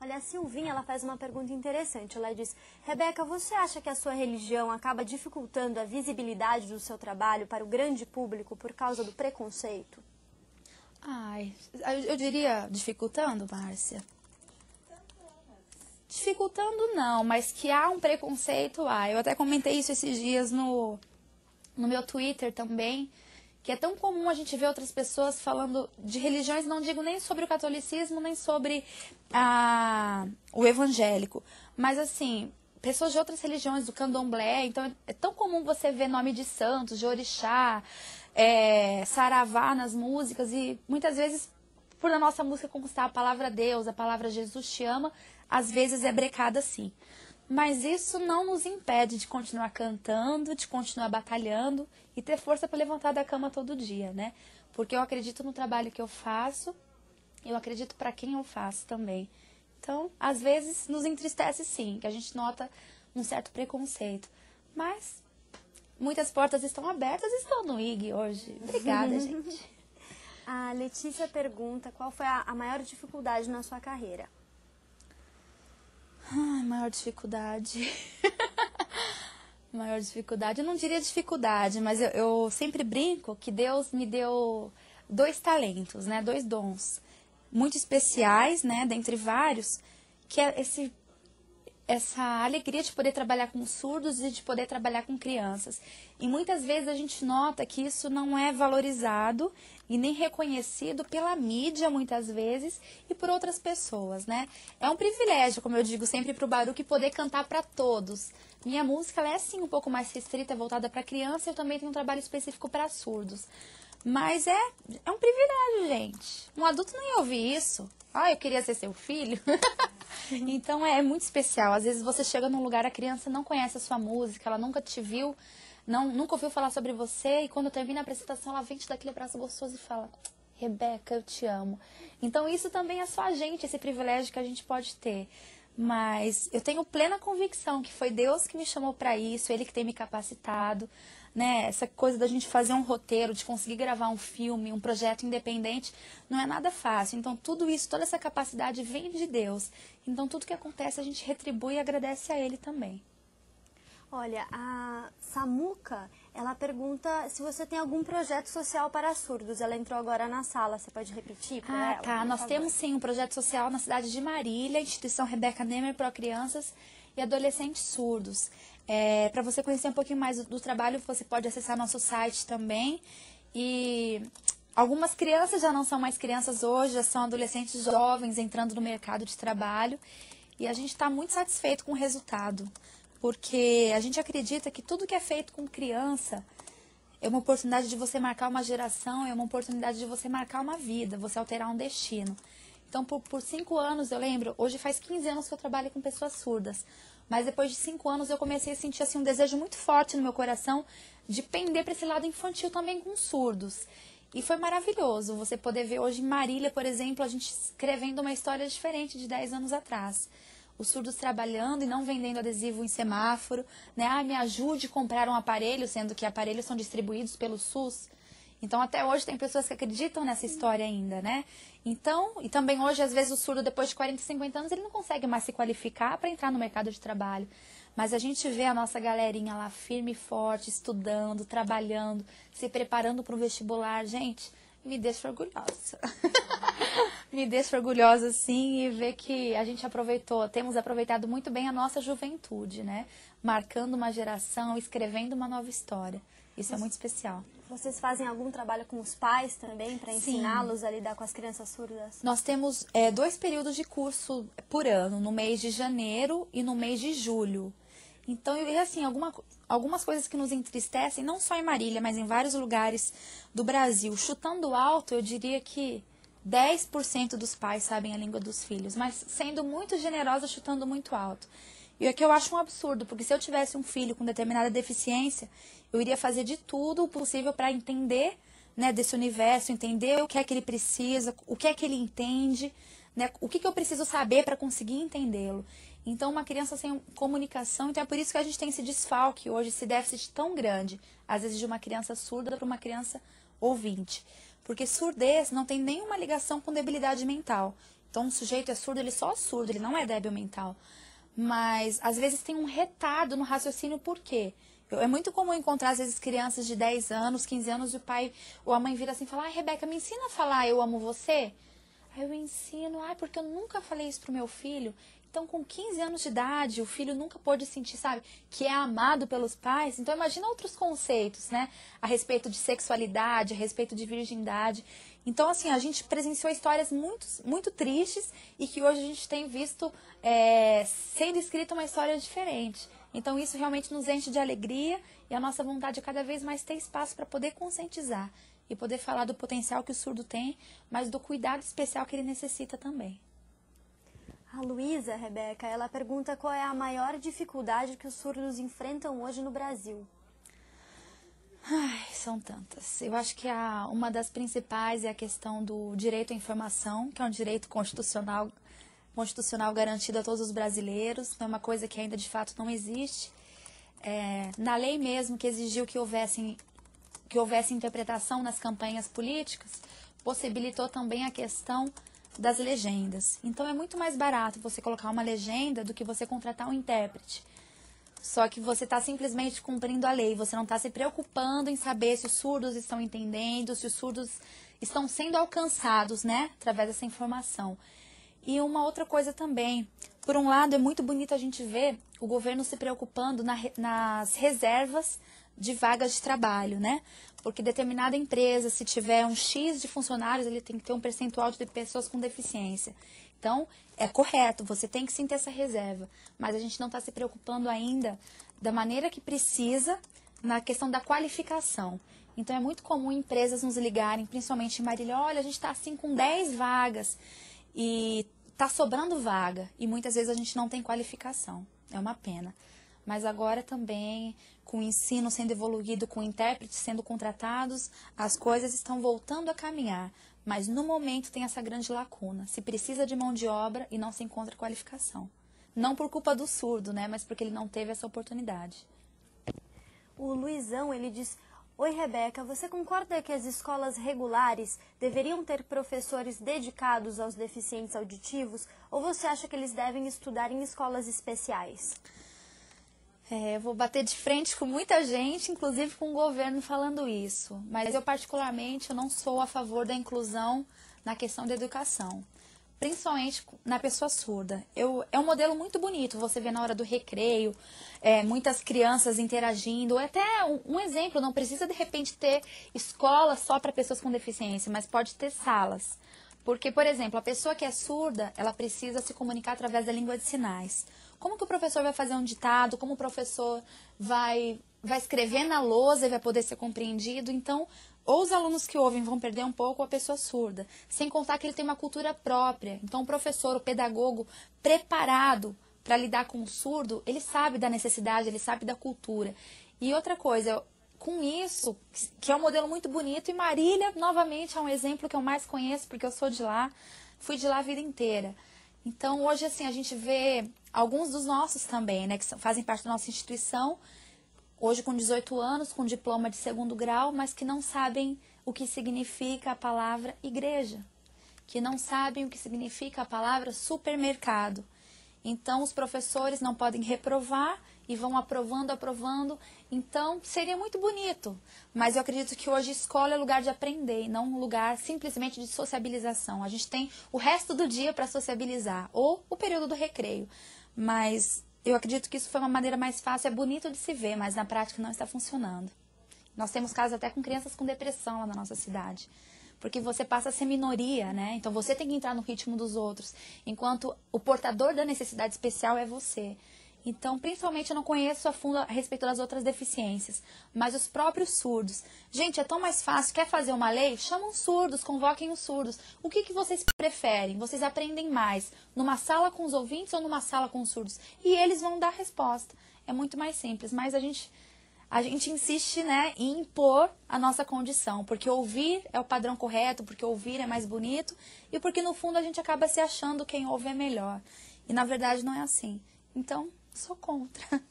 Olha, a Silvinha, ela faz uma pergunta interessante. Ela diz: Rebeca, você acha que a sua religião acaba dificultando a visibilidade do seu trabalho para o grande público por causa do preconceito? Ai, eu diria dificultando, Márcia. Dificultando não, mas que há um preconceito, há. Eu até comentei isso esses dias no meu Twitter também, que é tão comum a gente ver outras pessoas falando de religiões, não digo nem sobre o catolicismo, nem sobre o evangélico, mas assim, pessoas de outras religiões, do candomblé, então é tão comum você ver nome de santos, de orixá, saravá nas músicas, e muitas vezes, por a nossa música conquistar a palavra Deus, a palavra Jesus te ama, às vezes é brecada sim. Mas isso não nos impede de continuar cantando, de continuar batalhando e ter força para levantar da cama todo dia, né? Porque eu acredito no trabalho que eu faço, eu acredito para quem eu faço também. Então, às vezes nos entristece sim, que a gente nota um certo preconceito. Mas muitas portas estão abertas e estou no IG hoje. Obrigada, gente. A Letícia pergunta qual foi a maior dificuldade na sua carreira. Ai, maior dificuldade. Maior dificuldade. Eu não diria dificuldade, mas eu sempre brinco que Deus me deu 2 talentos, né? 2 dons muito especiais, né? Dentre vários, que é essa alegria de poder trabalhar com surdos e de poder trabalhar com crianças. E muitas vezes a gente nota que isso não é valorizado e nem reconhecido pela mídia, muitas vezes, e por outras pessoas, né? É um privilégio, como eu digo sempre para o Baruch, poder cantar para todos. Minha música ela é, sim, um pouco mais restrita, voltada para criança, e eu também tenho um trabalho específico para surdos. Mas é um privilégio, gente. Um adulto não ia ouvir isso. Ah, eu queria ser seu filho. Então é muito especial. Às vezes você chega num lugar, a criança não conhece a sua música, ela nunca te viu, nunca ouviu falar sobre você, e quando termina a apresentação, ela vem te dar aquele abraço gostoso e fala: Rebeca, eu te amo. Então isso também é só a gente, esse privilégio que a gente pode ter. Mas eu tenho plena convicção que foi Deus que me chamou para isso, Ele que tem me capacitado, né? Essa coisa da gente fazer um roteiro, de conseguir gravar um filme, um projeto independente, não é nada fácil. Então tudo isso, toda essa capacidade vem de Deus. Então tudo que acontece a gente retribui e agradece a Ele também. Olha, a Samuca, ela pergunta se você tem algum projeto social para surdos. Ela entrou agora na sala, você pode repetir para ela? Tá. Nós temos sim um projeto social na cidade de Marília, instituição Rebeca Nemer Pro Crianças e Adolescentes Surdos. Para você conhecer um pouquinho mais do trabalho, você pode acessar nosso site também. E algumas crianças já não são mais crianças hoje, já são adolescentes jovens entrando no mercado de trabalho. E a gente está muito satisfeito com o resultado, porque a gente acredita que tudo que é feito com criança é uma oportunidade de você marcar uma geração, é uma oportunidade de você marcar uma vida, você alterar um destino. Então, por 5 anos, eu lembro, hoje faz 15 anos que eu trabalho com pessoas surdas, mas depois de 5 anos eu comecei a sentir assim, um desejo muito forte no meu coração de pender para esse lado infantil também com surdos. E foi maravilhoso você poder ver hoje em Marília, por exemplo, a gente escrevendo uma história diferente de 10 anos atrás. Os surdos trabalhando e não vendendo adesivo em semáforo, né? Ah, me ajude a comprar um aparelho, sendo que aparelhos são distribuídos pelo SUS. Então, até hoje tem pessoas que acreditam nessa história ainda, né? Então, e também hoje, às vezes, o surdo, depois de 40, 50 anos, ele não consegue mais se qualificar para entrar no mercado de trabalho. Mas a gente vê a nossa galerinha lá firme e forte, estudando, trabalhando, se preparando para o vestibular. Gente, me deixa orgulhosa. Me deixa orgulhosa, sim, e ver que a gente temos aproveitado muito bem a nossa juventude, né? Marcando uma geração, escrevendo uma nova história. Isso é muito especial. Vocês fazem algum trabalho com os pais também, para ensiná-los a lidar com as crianças surdas? Nós temos 2 períodos de curso por ano, no mês de janeiro e no mês de julho. Então, e assim, algumas coisas que nos entristecem, não só em Marília, mas em vários lugares do Brasil. Chutando alto, eu diria que 10% dos pais sabem a língua dos filhos, mas sendo muito generosa, chutando muito alto. E é que eu acho um absurdo, porque se eu tivesse um filho com determinada deficiência, eu iria fazer de tudo o possível para entender, né, desse universo, entender o que é que ele precisa, o que é que ele entende, né, o que eu preciso saber para conseguir entendê-lo. Então, uma criança sem comunicação, então é por isso que a gente tem esse desfalque hoje, esse déficit tão grande, às vezes de uma criança surda para uma criança ouvinte. Porque surdez não tem nenhuma ligação com debilidade mental. Então, um sujeito é surdo, ele só é surdo, ele não é débil mental. Mas, às vezes, tem um retardo no raciocínio, por quê? É muito comum encontrar, às vezes, crianças de 10 anos, 15 anos, e o pai ou a mãe vira assim e fala, Rebeca, me ensina a falar eu amo você? Aí eu ensino, porque eu nunca falei isso pro meu filho. Então, com 15 anos de idade, o filho nunca pôde sentir, sabe, que é amado pelos pais. Então, imagina outros conceitos, né, a respeito de sexualidade, a respeito de virgindade. Então, assim, a gente presenciou histórias muito, muito tristes e que hoje a gente tem visto sendo escrita uma história diferente. Então, isso realmente nos enche de alegria e a nossa vontade é cada vez mais ter espaço para poder conscientizar e poder falar do potencial que o surdo tem, mas do cuidado especial que ele necessita também. A Luísa, Rebeca, ela pergunta qual é a maior dificuldade que os surdos enfrentam hoje no Brasil. São tantas. Eu acho que uma das principais é a questão do direito à informação, que é um direito constitucional garantido a todos os brasileiros. Não é uma coisa que ainda de fato não existe. Na lei mesmo, que exigiu que houvesse interpretação nas campanhas políticas, possibilitou também a questão das legendas. Então é muito mais barato você colocar uma legenda do que você contratar um intérprete. Só que você está simplesmente cumprindo a lei, você não está se preocupando em saber se os surdos estão entendendo, se os surdos estão sendo alcançados, né, através dessa informação. E uma outra coisa também, por um lado é muito bonito a gente ver o governo se preocupando nas reservas de vagas de trabalho, né? Porque determinada empresa, se tiver um X de funcionários, ele tem que ter um percentual de pessoas com deficiência. Então, é correto, você tem que sim ter essa reserva, mas a gente não está se preocupando ainda da maneira que precisa na questão da qualificação. Então, é muito comum empresas nos ligarem, principalmente em Marília, olha, a gente está assim com 10 vagas e está sobrando vaga e muitas vezes a gente não tem qualificação, é uma pena. Mas agora também, com o ensino sendo evoluído, com intérpretes sendo contratados, as coisas estão voltando a caminhar. Mas no momento tem essa grande lacuna. Se precisa de mão de obra e não se encontra qualificação. Não por culpa do surdo, né? Mas porque ele não teve essa oportunidade. O Luizão, ele diz, oi Rebeca, você concorda que as escolas regulares deveriam ter professores dedicados aos deficientes auditivos? Ou você acha que eles devem estudar em escolas especiais? Eu vou bater de frente com muita gente, inclusive com o governo falando isso. Mas eu, particularmente, eu não sou a favor da inclusão na questão da educação. Principalmente na pessoa surda. É um modelo muito bonito, você vê na hora do recreio, muitas crianças interagindo. Até um exemplo, não precisa de repente ter escola só para pessoas com deficiência, mas pode ter salas. Porque, por exemplo, a pessoa que é surda, ela precisa se comunicar através da língua de sinais. Como que o professor vai fazer um ditado? Como o professor vai escrever na lousa e vai poder ser compreendido? Então, ou os alunos que ouvem vão perder um pouco, ou a pessoa surda. Sem contar que ele tem uma cultura própria. Então, o professor, o pedagogo preparado para lidar com o surdo, ele sabe da necessidade, ele sabe da cultura. E outra coisa, com isso, que é um modelo muito bonito, e Marília, novamente, é um exemplo que eu mais conheço, porque eu sou de lá, fui de lá a vida inteira. Então, hoje, assim, a gente vê alguns dos nossos também, né, que fazem parte da nossa instituição, hoje com 18 anos, com diploma de 2º grau, mas que não sabem o que significa a palavra igreja, que não sabem o que significa a palavra supermercado. Então, os professores não podem reprovar e vão aprovando. Então, seria muito bonito. Mas eu acredito que hoje escola é lugar de aprender, e não um lugar simplesmente de sociabilização. A gente tem o resto do dia para sociabilizar, ou o período do recreio. Mas eu acredito que isso foi uma maneira mais fácil, é bonito de se ver, mas na prática não está funcionando. Nós temos casos até com crianças com depressão lá na nossa cidade. Porque você passa a ser minoria, né? Então você tem que entrar no ritmo dos outros, enquanto o portador da necessidade especial é você. Então, principalmente, eu não conheço a fundo a respeito das outras deficiências, mas os próprios surdos. Gente, é tão mais fácil, quer fazer uma lei? Chamam os surdos, convoquem os surdos. O que vocês preferem? Vocês aprendem mais numa sala com os ouvintes ou numa sala com os surdos? E eles vão dar resposta. É muito mais simples, mas a gente insiste, né, em impor a nossa condição, porque ouvir é o padrão correto, porque ouvir é mais bonito e porque no fundo a gente acaba se achando quem ouve é melhor. E na verdade não é assim. Então, sou contra.